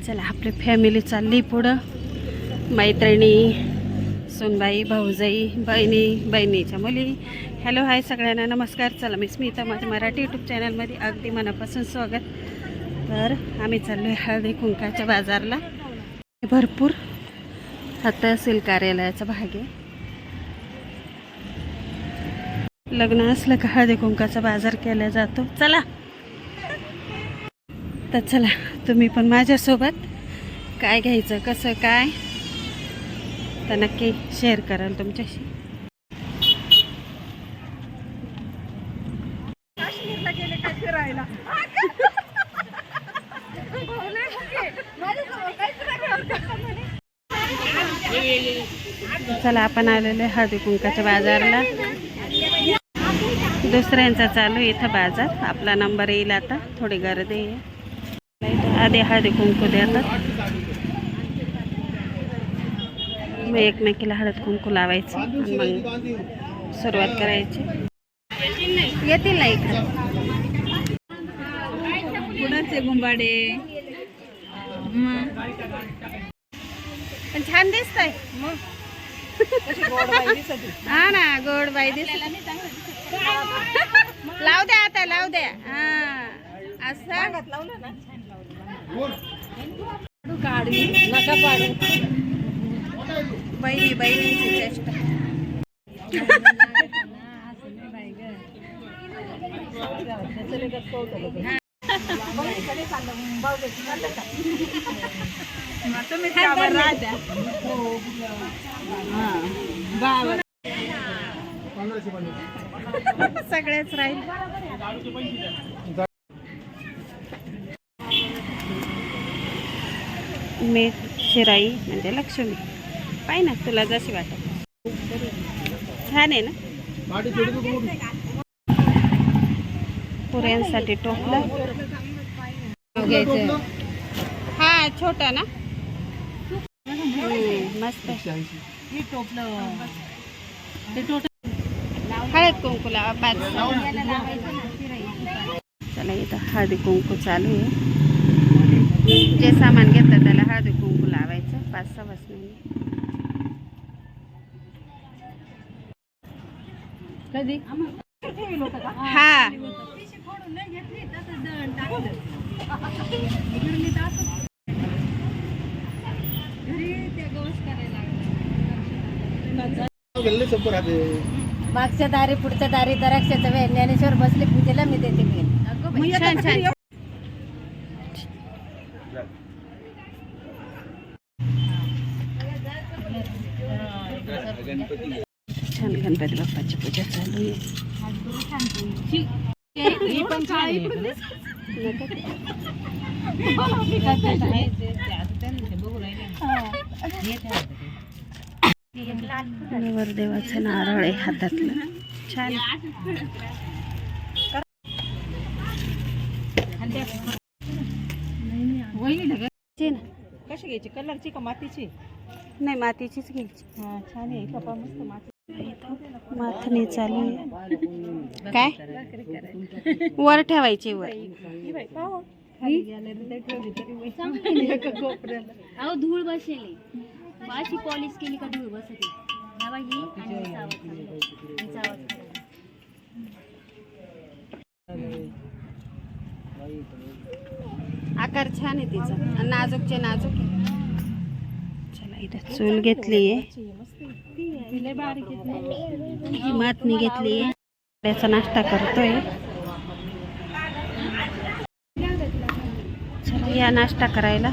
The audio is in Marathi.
चला आपली फॅमिली चालली पुढं. मैत्रिणी, सोनबाई, भाऊजाई, बहिणीच्या मुली. हॅलो हाय सगळ्यांना, नमस्कार. चला मी स्मिता, माझ्या मराठी यूट्यूब चॅनलमध्ये अगदी मनापासून स्वागत. तर आम्ही चाललो आहे हळदी कुंकाच्या बाजारला. भरपूर हा तहसील कार्यालयाचा भाग आहे. लग्न असलं का हळदी कुंकाचा बाजार केला जातो. चला तर चला तुम्ही पण माझ्यासोबत. काय घ्यायचं, कसं काय, तर नक्की शेअर कराल तुमच्याशी. काश्मीरला गेले काय फिरायला. चला आपण आलेलो आहे हळदी कुंकाच्या बाजारला. दुसऱ्यांचा चालू इथं बाजार. आपला नंबर येईल आता. थोडी गर्दी आहे. आधी हळदी कुंकू देतात, मग एकमेकीला हळद कुंकू लावायचं आणि मग सुरुवात करायची. येतील ना इकडे कुणाचे गुंबाडे. पण छान दिसत आहे. हा ना, गोड बाई दिसत. लाव द्या आता, लाव द्या. हा असं बहिणी बहिणीची चेष्टा. सगळेच राहील. मी शिराई म्हणजे लक्ष्मी. पाय ना तुला जशी वाटत. छान आहे ना. पुऱ्यांसाठी टोपलं घ्यायचं. हा छोटा ना, मस्त. हळद कुंकू लावा 5. चला इथं हळदी कुंकू चालू आहे. जे सामान घेतलं त्याला हळदी कुंकू लावायचं 5-6 वाजता. कधी हा मागच्या दारी पुढच्या दारी दराक्षाच्या वेळ ज्ञानेश्वर बसले पूजेला मी देते भेट. छान छान छान गणपती बाप्पाची पूजा चालू आहे. देवाचं नारळ आहे हातातलं. छान. कशी घ्यायची, कलरची का मातीची? नाही मातीचीच घ्यायची. हा छान आहे. कपा मस्त माती. माथणी चालू आहे. काय वर ठेवायची वर. अहो धूळ बसेल. अशी पॉलिश केली का धूळ बसते. आकार छान आहे तिचा. नाजूकचे नाजूक आहे. चला इथं चूल घेतली आहे. माथणी घेतली आहे. त्याचा नाश्ता करतोय. चला या नाश्ता करायला.